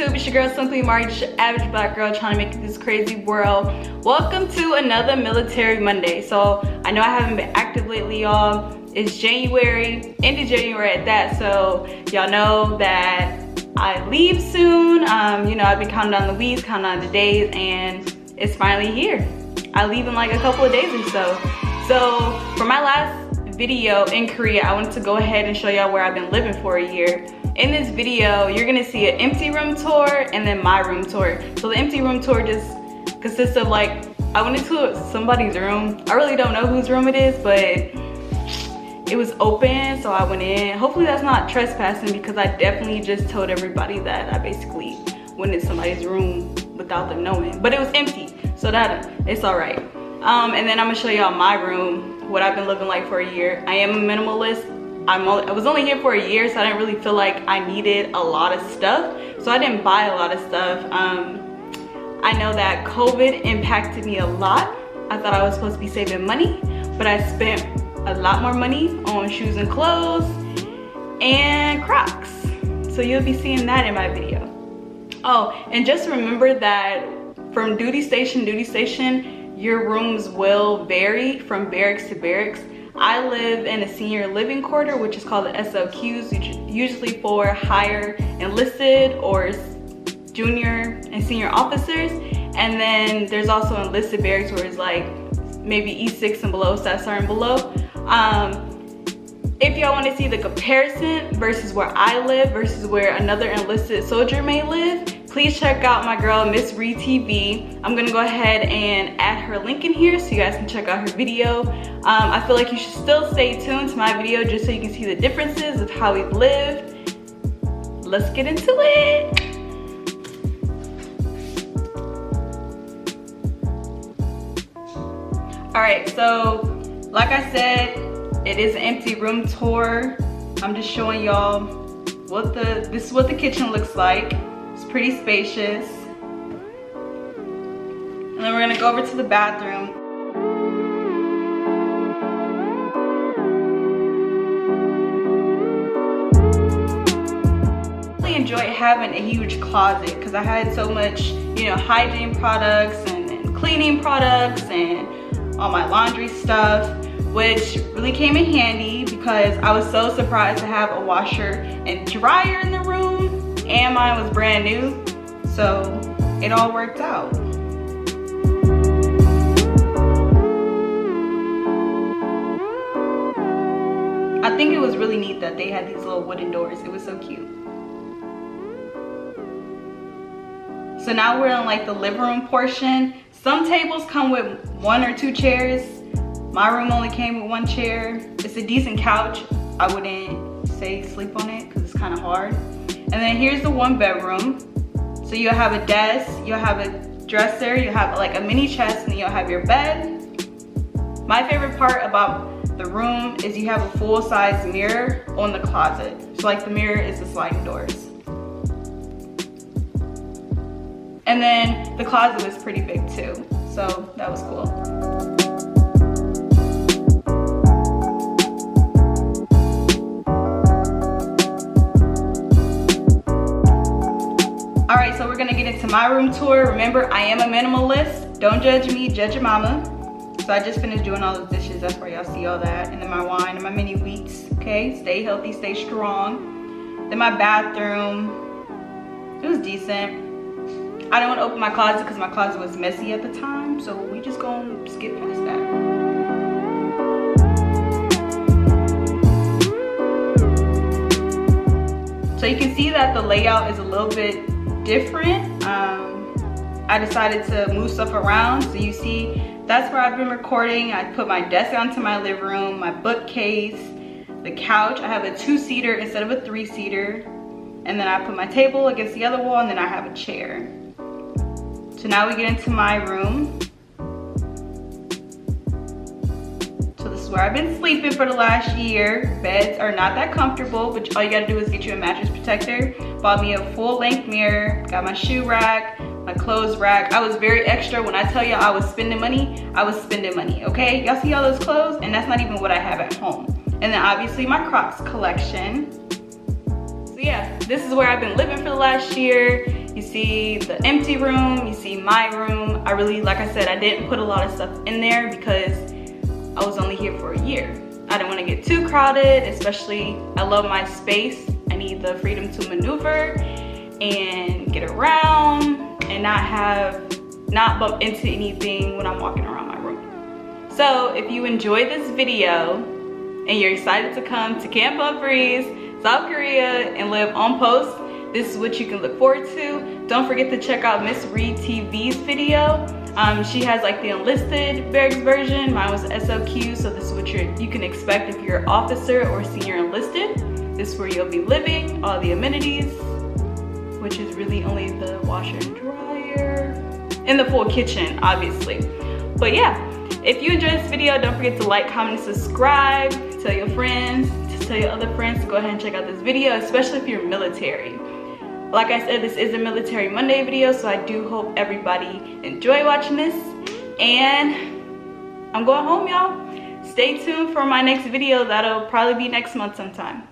YouTube? It's your girl Simply Mari, just your average black girl trying to make it this crazy world. Welcome to another Military Monday. So I know I haven't been active lately, y'all. It's January, end of January at that. So y'all know that I leave soon. You know, I've been counting down the weeks, counting down the days, and it's finally here. I leave in like a couple of days or so. So for my last video in Korea, I wanted to go ahead and show y'all where I've been living for a year. In this video, you're gonna see an empty room tour and then my room tour. So the empty room tour just consists of like, I went into somebody's room. I really don't know whose room it is, but it was open, so I went in. Hopefully that's not trespassing because I definitely just told everybody that I basically went in somebody's room without them knowing. But it was empty, so that it's all right. And then I'm gonna show y'all my room, what I've been living like for a year. I am a minimalist. I was only here for a year, so I didn't really feel like I needed a lot of stuff. So I didn't buy a lot of stuff. I know that COVID impacted me a lot. I thought I was supposed to be saving money, but I spent a lot more money on shoes and clothes and Crocs. So you'll be seeing that in my video. Oh, and just remember that from duty station, your rooms will vary from barracks to barracks. I live in a senior living quarter, which is called the SLQs, usually for higher enlisted or junior and senior officers. And then there's also enlisted barracks where it's like maybe E6 and below, Stat Sergeant below. If y'all want to see the comparison versus where I live versus where another enlisted soldier may live, please check out my girl Miss Ree TV. I'm gonna go ahead and add her link in here so you guys can check out her video. I feel like you should still stay tuned to my video just so you can see the differences of how we've lived. Let's get into it. All right, so like I said, it is an empty room tour. I'm just showing y'all this is what the kitchen looks like. It's pretty spacious. And then we're gonna go over to the bathroom. I really enjoyed having a huge closet because I had so much, you know, hygiene products and cleaning products and all my laundry stuff, which really came in handy because I was so surprised to have a washer and dryer in the room. And mine was brand new, so it all worked out. I think it was really neat that they had these little wooden doors. It was so cute. So now we're in like the living room portion. Some tables come with 1 or 2 chairs. My room only came with 1 chair. It's a decent couch. I wouldn't say sleep on it because it's kind of hard. And then here's the 1 bedroom. So you'll have a desk, you'll have a dresser, you have like a mini chest, and then you'll have your bed. My favorite part about the room is you have a full-size mirror on the closet. So like the mirror is the sliding doors. And then the closet was pretty big too, so that was cool. Alright, so we're gonna get into my room tour. Remember, I am a minimalist. Don't judge me, judge your mama. So I just finished doing all those dishes. That's where y'all see all that. And then my wine and my mini wheats. Okay, stay healthy, stay strong. Then my bathroom, it was decent. I didn't want to open my closet because my closet was messy at the time. So we just gonna skip past that. So you can see that the layout is a little bit different. I decided to move stuff around. So you see, that's where I've been recording. I put my desk onto my living room, my bookcase, the couch. I have a 2-seater instead of a 3-seater. And then I put my table against the other wall, and then I have a chair. So now we get into my room. So this is where I've been sleeping for the last year. Beds are not that comfortable, but all you gotta do is get you a mattress protector. Bought me a full-length mirror, got my shoe rack, my clothes rack. I was very extra. When I tell y'all I was spending money, I was spending money, okay? Y'all see all those clothes? And that's not even what I have at home. And then obviously my Crocs collection. So yeah, this is where I've been living for the last year. You see the empty room, you see my room. I really, like I said, I didn't put a lot of stuff in there because I was only here for a year. I didn't want to get too crowded, especially I love my space. I need the freedom to maneuver and get around and not bump into anything when I'm walking around my room. So if you enjoyed this video and you're excited to come to Camp Humphreys, South Korea, and live on post, this is what you can look forward to. Don't forget to check out Miss Reed TV's video. She has like the enlisted barracks version. Mine was SLQ, so this is what you can expect if you're an officer or senior enlisted. This is where you'll be living, all the amenities, which is really only the washer and dryer, and the full kitchen, obviously. But yeah, if you enjoyed this video, don't forget to like, comment, and subscribe. Tell your friends, tell your other friends to go ahead and check out this video, especially if you're military. Like I said, this is a Military Monday video, so I do hope everybody enjoy watching this. And I'm going home, y'all. Stay tuned for my next video. That'll probably be next month sometime.